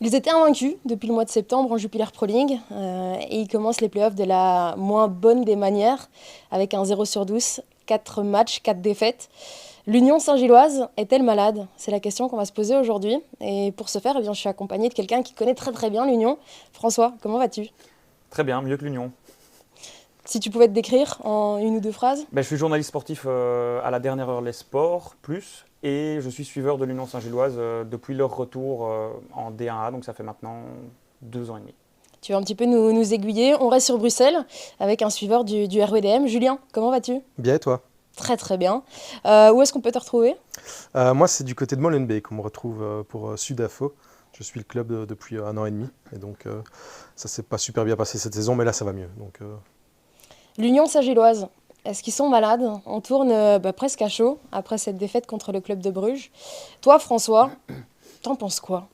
Ils étaient invaincus depuis le mois de septembre en Jupiler Pro League et ils commencent les playoffs de la moins bonne des manières avec un 0 sur 12, 4 matchs, 4 défaites. L'Union Saint-Gilloise est-elle malade? C'est la question qu'on va se poser aujourd'hui. Et pour ce faire, eh bien, je suis accompagnée de quelqu'un qui connaît très très bien l'Union. François, comment vas-tu? Très bien, mieux que l'Union. Si tu pouvais te décrire en une ou deux phrases? Je suis journaliste sportif à la dernière heure Les Sports, plus, et je suis suiveur de l'Union Saint-Gilloise depuis leur retour en D1A, donc ça fait maintenant 2 ans et demi. Tu vas un petit peu nous aiguiller. On reste sur Bruxelles avec un suiveur du RWDM. Julien, comment vas-tu? Bien, et toi? Très très bien. Où est-ce qu'on peut te retrouver? Moi, c'est du côté de Molenbeek qu'on me retrouve pour Sudafo. Je suis le club depuis 1 an et demi. Et donc, ça s'est pas super bien passé cette saison, mais là, ça va mieux. Donc, L'Union Saint-Gilloise, est-ce qu'ils sont malades? On tourne presque à chaud après cette défaite contre le club de Bruges. Toi, François, t'en penses quoi?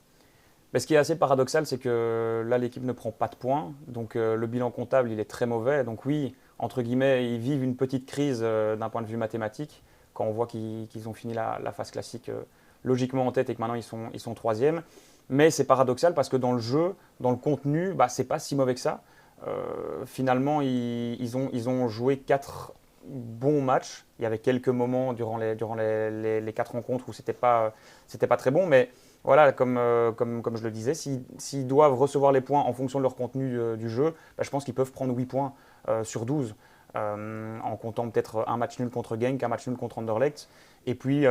Ce qui est assez paradoxal, c'est que là, l'équipe ne prend pas de points, donc le bilan comptable, il est très mauvais. Donc oui, entre guillemets, ils vivent une petite crise d'un point de vue mathématique, quand on voit qu'ils ont fini la phase classique logiquement en tête et que maintenant ils sont troisième. Mais c'est paradoxal parce que dans le jeu, dans le contenu, c'est pas si mauvais que ça. Finalement, ils ont joué 4 bons matchs. Il y avait quelques moments durant les 4 rencontres où c'était pas très bon, mais voilà, comme je le disais, s'ils doivent recevoir les points en fonction de leur contenu du jeu, je pense qu'ils peuvent prendre 8 points sur 12, en comptant peut-être un match nul contre Genk, un match nul contre Anderlecht, et puis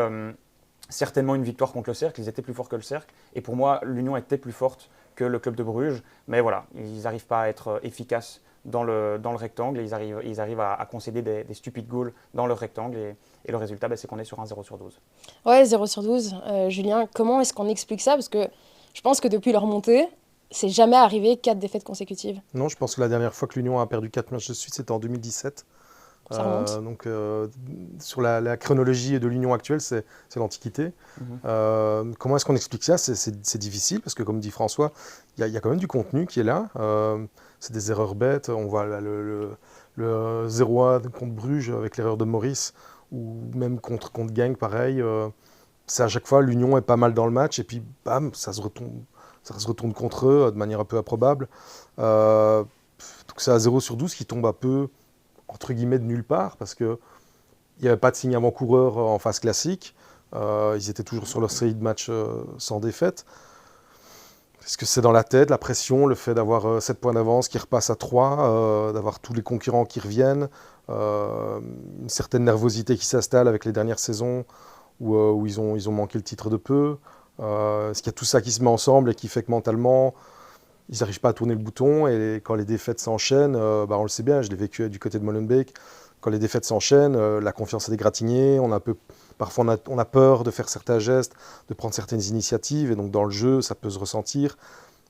certainement une victoire contre le Cercle. Ils étaient plus forts que le Cercle, et pour moi, l'Union était plus forte que le club de Bruges, mais voilà, ils n'arrivent pas à être efficaces dans le rectangle, et ils arrivent à concéder des stupides goals dans le rectangle, et le résultat, c'est qu'on est sur un 0 sur 12. Ouais, 0 sur 12. Julien, comment est-ce qu'on explique ça? Parce que je pense que depuis leur montée, c'est jamais arrivé 4 défaites consécutives. non, je pense que la dernière fois que l'Union a perdu 4 matchs de suite, c'était en 2017. Ça remonte. Donc, sur la chronologie de l'Union actuelle, c'est l'Antiquité. Mhm. Comment est-ce qu'on explique ça? C'est difficile parce que, comme dit François, il y a quand même du contenu qui est là. C'est des erreurs bêtes. On voit là, le 0-1 contre Bruges avec l'erreur de Maurice, ou même contre Genk, pareil. C'est à chaque fois, l'Union est pas mal dans le match et puis bam, ça se retourne contre eux de manière un peu improbable. Euh, donc c'est à 0 sur 12 qui tombe un peu, entre guillemets, de nulle part, parce qu'il n'y avait pas de signe avant-coureur en phase classique. Ils étaient toujours sur leur série de matchs sans défaite. Est-ce que c'est dans la tête, la pression, le fait d'avoir 7 points d'avance qui repassent à 3, d'avoir tous les concurrents qui reviennent, une certaine nervosité qui s'installe avec les dernières saisons où ils ont manqué le titre de peu. Est-ce qu'il y a tout ça qui se met ensemble et qui fait que mentalement, ils n'arrivent pas à tourner le bouton, et quand les défaites s'enchaînent, on le sait bien, je l'ai vécu du côté de Molenbeek, quand les défaites s'enchaînent, la confiance est égratignée, parfois on a peur de faire certains gestes, de prendre certaines initiatives, et donc dans le jeu, ça peut se ressentir.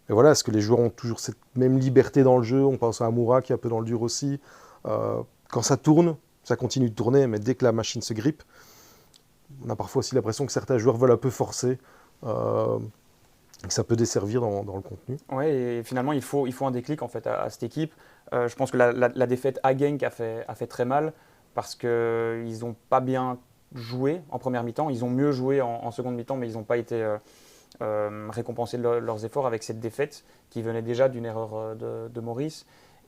Et voilà, est-ce que les joueurs ont toujours cette même liberté dans le jeu? On pense à Amoura qui est un peu dans le dur aussi. Quand ça tourne, ça continue de tourner, mais dès que la machine se grippe, on a parfois aussi l'impression que certains joueurs veulent un peu forcer. Euh, et que ça peut desservir dans le contenu. Ouais, et finalement, il faut un déclic en fait à cette équipe. Je pense que la défaite à Genk a fait très mal parce qu'ils n'ont pas bien joué en première mi-temps. Ils ont mieux joué en seconde mi-temps, mais ils n'ont pas été récompensés de leurs efforts avec cette défaite qui venait déjà d'une erreur de Maurice.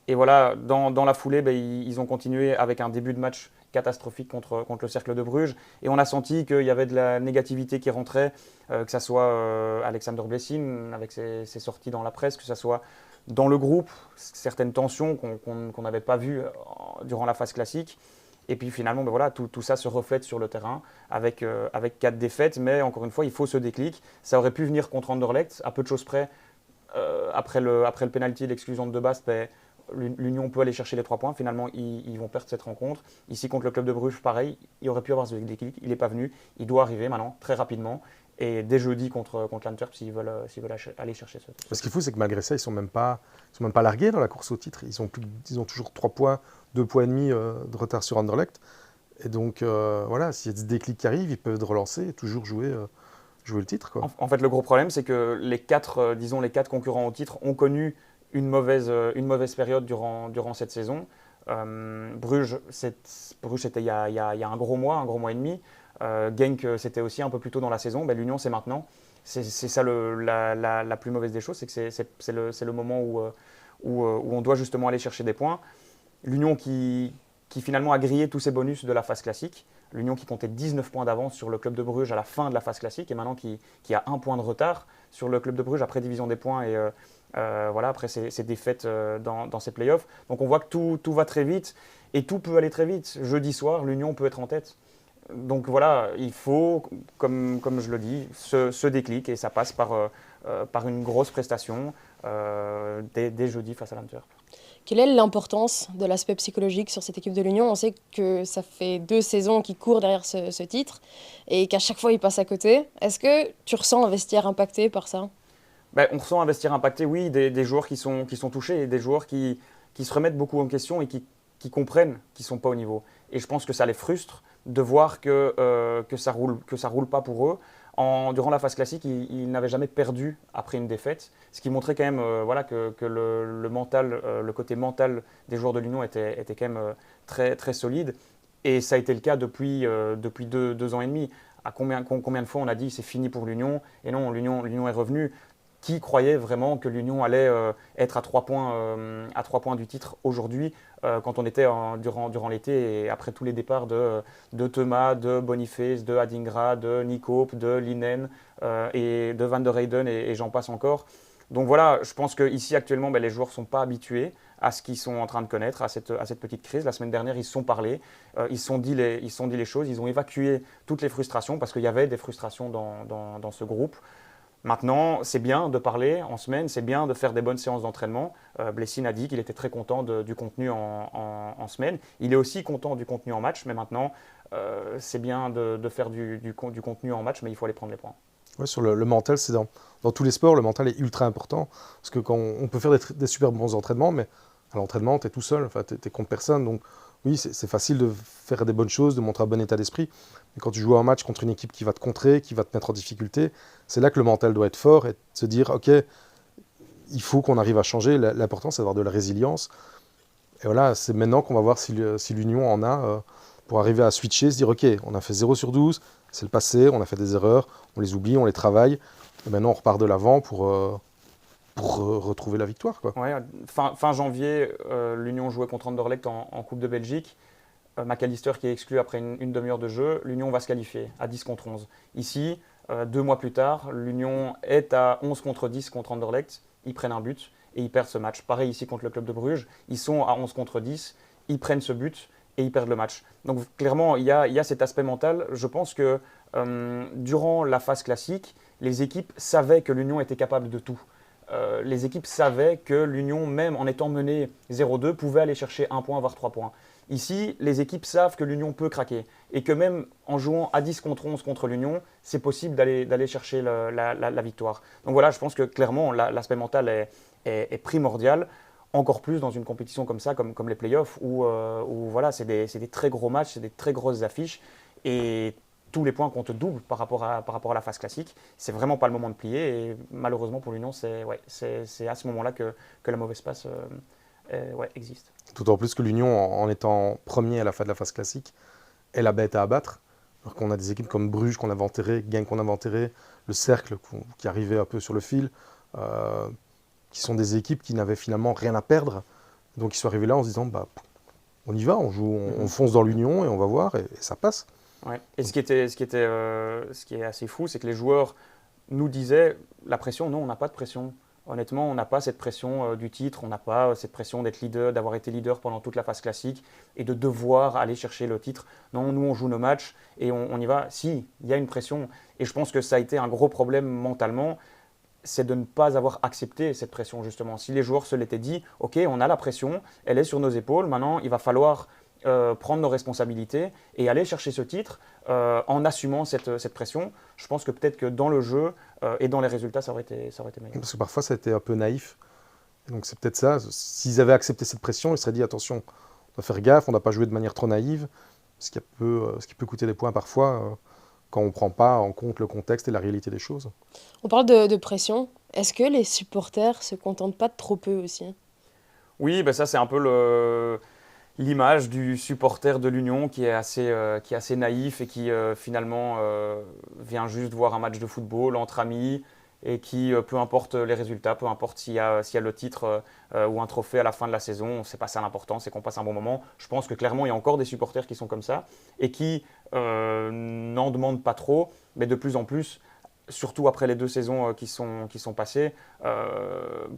Et voilà, dans la foulée, ils ont continué avec un début de match catastrophique contre le Cercle de Bruges. Et on a senti qu'il y avait de la négativité qui rentrait, que ce soit Alexander Blessin avec ses sorties dans la presse, que ce soit dans le groupe, certaines tensions qu'on n'avait pas vues durant la phase classique. Et puis finalement, voilà, tout ça se reflète sur le terrain avec 4 défaites. Mais encore une fois, il faut ce déclic. Ça aurait pu venir contre Anderlecht, à peu de choses près. Après le penalty, l'exclusion de Bast, l'Union peut aller chercher les 3 points. Finalement, ils vont perdre cette rencontre. Ici, contre le club de Bruges, pareil, il aurait pu avoir ce déclic. Il n'est pas venu. Il doit arriver maintenant, très rapidement. Et dès jeudi contre l'Antwerp, s'ils veulent aller chercher Ce qui est fou, c'est que malgré ça, ils ne sont même pas largués dans la course au titre. Ils ont toujours 3 points, 2 points et demi de retard sur Anderlecht. Et donc, voilà, s'il y a des déclics qui arrivent, ils peuvent relancer et toujours jouer le titre, quoi. En fait, le gros problème, c'est que les 4 concurrents au titre ont connu une mauvaise période durant cette saison. Bruges, c'était il y a un gros mois et demi. Genk, c'était aussi un peu plus tôt dans la saison. L'Union, c'est maintenant. c'est ça la plus mauvaise des choses, c'est que c'est le moment où on doit justement aller chercher des points. L'Union qui finalement a grillé tous ses bonus de la phase classique. L'Union qui comptait 19 points d'avance sur le club de Bruges à la fin de la phase classique et maintenant qui a 1 point de retard sur le club de Bruges après division des points et voilà, après ses défaites dans ses playoffs. Donc on voit que tout va très vite et tout peut aller très vite. Jeudi soir, l'Union peut être en tête. Donc voilà, il faut, comme je le dis, ce déclic et ça passe par une grosse prestation dès jeudi face à l'Antwerp. Quelle est l'importance de l'aspect psychologique sur cette équipe de l'Union? On sait que ça fait 2 saisons qu'ils courent derrière ce titre et qu'à chaque fois ils passent à côté. Est-ce que tu ressens un vestiaire impacté par ça? Ben, on ressent un vestiaire impacté, oui, des joueurs qui sont touchés et des joueurs qui se remettent beaucoup en question et qui comprennent qu'ils ne sont pas au niveau. Et je pense que ça les frustre de voir que ça roule pas pour eux. Durant la phase classique, ils n'avaient jamais perdu après une défaite, ce qui montrait quand même voilà, que le mental, le côté mental des joueurs de l'Union était quand même très, très solide. Et ça a été le cas depuis 2 ans et demi. Combien de fois on a dit c'est fini pour l'Union? Et non, l'Union est revenue. Qui croyait vraiment que l'Union allait être à 3 points du titre aujourd'hui quand on était durant l'été et après tous les départs de Thomas, de Boniface, de Adingra, de Nicope, de Linen et de Van der Heyden et j'en passe encore. Donc voilà, je pense qu'ici actuellement les joueurs ne sont pas habitués à ce qu'ils sont en train de connaître, à cette petite crise. La semaine dernière, ils se sont parlé, ils se sont dit les choses, ils ont évacué toutes les frustrations parce qu'il y avait des frustrations dans ce groupe. Maintenant, c'est bien de parler en semaine, c'est bien de faire des bonnes séances d'entraînement. Blessing a dit qu'il était très content du contenu en semaine. Il est aussi content du contenu en match, mais maintenant, c'est bien de faire du contenu en match, mais il faut aller prendre les points. Ouais, sur le mental, c'est dans tous les sports, le mental est ultra important. Parce que quand on peut faire des super bons entraînements, mais à l'entraînement, tu es tout seul, tu es contre personne. Donc oui, c'est facile de faire des bonnes choses, de montrer un bon état d'esprit. Mais quand tu joues un match contre une équipe qui va te contrer, qui va te mettre en difficulté, c'est là que le mental doit être fort et de se dire, OK, il faut qu'on arrive à changer. L'important, c'est d'avoir de la résilience. Et voilà, c'est maintenant qu'on va voir si l'Union en a pour arriver à switcher, se dire, OK, on a fait 0 sur 12, c'est le passé, on a fait des erreurs, on les oublie, on les travaille. Et maintenant, on repart de l'avant pour retrouver la victoire, quoi. Ouais, fin janvier, l'Union jouait contre Anderlecht en Coupe de Belgique. McAllister qui est exclu après une demi-heure de jeu, l'Union va se qualifier à 10 contre 11. Ici, 2 mois plus tard, l'Union est à 11 contre 10 contre Anderlecht, ils prennent un but et ils perdent ce match. Pareil ici contre le club de Bruges, ils sont à 11 contre 10, ils prennent ce but et ils perdent le match. Donc clairement, il y a cet aspect mental. Je pense que durant la phase classique, les équipes savaient que l'Union était capable de tout. Les équipes savaient que l'Union, même en étant menée 0-2, pouvait aller chercher 1 point, voire 3 points. Ici, les équipes savent que l'Union peut craquer et que même en jouant à 10 contre 11 contre l'Union, c'est possible d'aller chercher la victoire. Donc voilà, je pense que clairement, l'aspect mental est primordial, encore plus dans une compétition comme ça, comme les playoffs, où voilà, c'est des très gros matchs, c'est des très grosses affiches et tous les points comptent double par rapport à la phase classique. C'est vraiment pas le moment de plier et malheureusement pour l'Union, c'est à ce moment-là que la mauvaise passe existe. D'autant plus que l'Union, en étant premier à la fin de la phase classique, est la bête à abattre. Alors qu'on a des équipes comme Bruges qu'on avait enterré, Genk qu'on avait enterré, le Cercle qui arrivait un peu sur le fil, qui sont des équipes qui n'avaient finalement rien à perdre. Donc ils sont arrivés là en se disant on y va, on joue, on fonce dans l'Union et on va voir et ça passe. Ouais. Et ce qui est assez fou, c'est que les joueurs nous disaient la pression, non, on n'a pas de pression. Honnêtement, on n'a pas cette pression du titre, on n'a pas cette pression d'être leader, d'avoir été leader pendant toute la phase classique et de devoir aller chercher le titre. Non, nous, on joue nos matchs et on y va. Si, il y a une pression. Et je pense que ça a été un gros problème mentalement, c'est de ne pas avoir accepté cette pression, justement. Si les joueurs se l'étaient dit, OK, on a la pression, elle est sur nos épaules, maintenant, il va falloir prendre nos responsabilités et aller chercher ce titre en assumant cette pression. Je pense que peut-être que dans le jeu et dans les résultats, ça aurait été meilleur. Parce que parfois, ça a été un peu naïf. Et donc c'est peut-être ça. S'ils avaient accepté cette pression, ils se seraient dit attention, on doit faire gaffe, on ne doit pas jouer de manière trop naïve, ce qui peut coûter des points parfois quand on ne prend pas en compte le contexte et la réalité des choses. On parle de pression. Est-ce que les supporters se contentent pas de trop peu aussi? Oui, ça c'est un peu l'image du supporter de l'Union qui est assez naïf et qui finalement vient juste voir un match de football entre amis et qui, peu importe les résultats, peu importe s'il y a le titre ou un trophée à la fin de la saison, c'est pas ça l'important, c'est qu'on passe un bon moment. Je pense que clairement, il y a encore des supporters qui sont comme ça et qui n'en demandent pas trop, mais de plus en plus, surtout après les 2 saisons qui sont passées,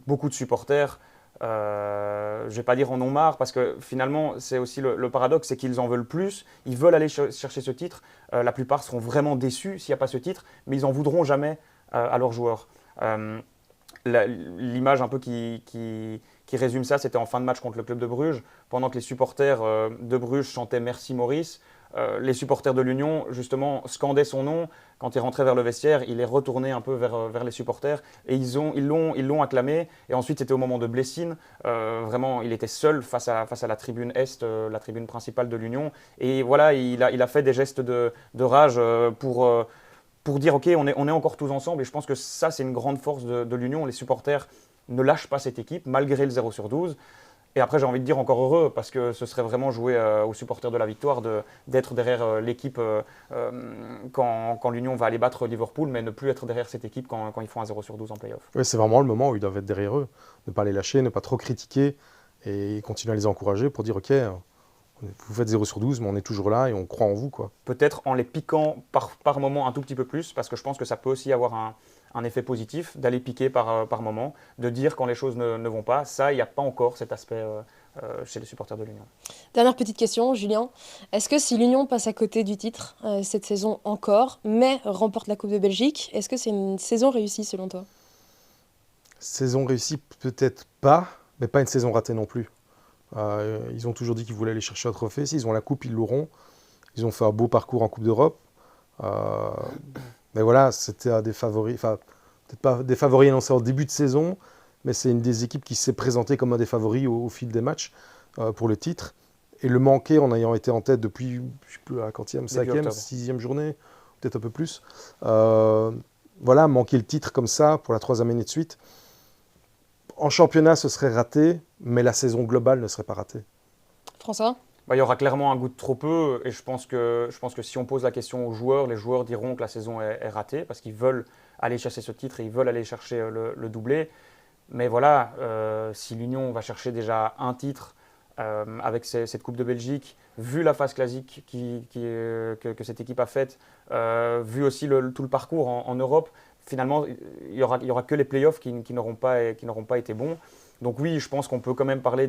beaucoup de supporters, je ne vais pas dire en ont marre, parce que finalement, c'est aussi le paradoxe, c'est qu'ils en veulent plus, ils veulent aller chercher ce titre, la plupart seront vraiment déçus s'il n'y a pas ce titre, mais ils n'en voudront jamais à leurs joueurs. L'image un peu qui résume ça, c'était en fin de match contre le club de Bruges, pendant que les supporters de Bruges chantaient «Merci Maurice», les supporters de l'Union, justement, scandaient son nom. Quand il rentrait vers le vestiaire, il est retourné un peu vers les supporters et ils l'ont acclamé. Et ensuite, c'était au moment de Blessine. Vraiment, il était seul face à la tribune Est, la tribune principale de l'Union. Et voilà, il a fait des gestes de rage pour dire « Ok, on est encore tous ensemble ». Et je pense que ça, c'est une grande force de l'Union. Les supporters ne lâchent pas cette équipe, malgré le 0/12. Et après, j'ai envie de dire encore heureux, parce que ce serait vraiment jouer aux supporters de la victoire d'être derrière l'équipe quand l'Union va aller battre Liverpool, mais ne plus être derrière cette équipe quand ils font un 0/12 en play-off. Oui, c'est vraiment le moment où ils doivent être derrière eux. Ne pas les lâcher, ne pas trop critiquer et continuer à les encourager pour dire ok, vous faites 0/12, mais on est toujours là et on croit en vous, quoi. Peut-être en les piquant par moment un tout petit peu plus, parce que je pense que ça peut aussi avoir un effet positif d'aller piquer par moment, de dire quand les choses ne vont pas. Ça, il n'y a pas encore cet aspect chez les supporters de l'Union. Dernière petite question, Julien. Est-ce que si l'Union passe à côté du titre cette saison encore, mais remporte la Coupe de Belgique, est-ce que c'est une saison réussie selon toi? Saison réussie, peut-être pas, mais pas une saison ratée non plus. Ils ont toujours dit qu'ils voulaient aller chercher un trophée. S'ils ont la coupe, ils l'auront. Ils ont fait un beau parcours en Coupe d'Europe. Mais voilà, c'était un des favoris, enfin, peut-être pas des favoris annoncés en début de saison, mais c'est une des équipes qui s'est présentée comme un des favoris au fil des matchs pour le titre. Et le manquer en ayant été en tête depuis, je ne sais plus, la quantième, 5e, 6e journée, peut-être un peu plus. Voilà, manquer le titre comme ça pour la 3e année de suite. En championnat, ce serait raté, mais la saison globale ne serait pas ratée. François? Il y aura clairement un goût de trop peu, et je pense que si on pose la question aux joueurs, les joueurs diront que la saison est ratée, parce qu'ils veulent aller chercher ce titre et ils veulent aller chercher le doublé. Mais voilà, si l'Union va chercher déjà un titre avec cette Coupe de Belgique, vu la phase classique que cette équipe a faite, vu aussi tout le parcours en Europe, finalement, il y aura que les playoffs qui n'auront pas été bons. Donc oui, je pense qu'on peut quand même parler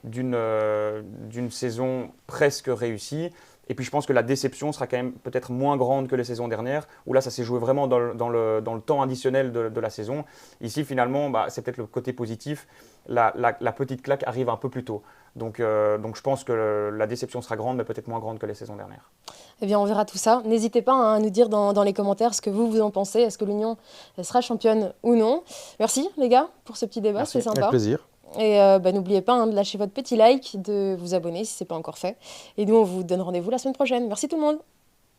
d'une saison presque réussie. Et puis je pense que la déception sera quand même peut-être moins grande que les saisons dernières, où là ça s'est joué vraiment dans le temps additionnel de la saison. Ici finalement, c'est peut-être le côté positif, la petite claque arrive un peu plus tôt. Donc je pense que la déception sera grande, mais peut-être moins grande que les saisons dernières. Eh bien, on verra tout ça. N'hésitez pas à nous dire dans les commentaires ce que vous en pensez. Est-ce que l'Union sera championne ou non? Merci les gars pour ce petit débat, c'est sympa. Avec plaisir. Et n'oubliez pas de lâcher votre petit like, de vous abonner si ce n'est pas encore fait. Et nous, on vous donne rendez-vous la semaine prochaine. Merci tout le monde.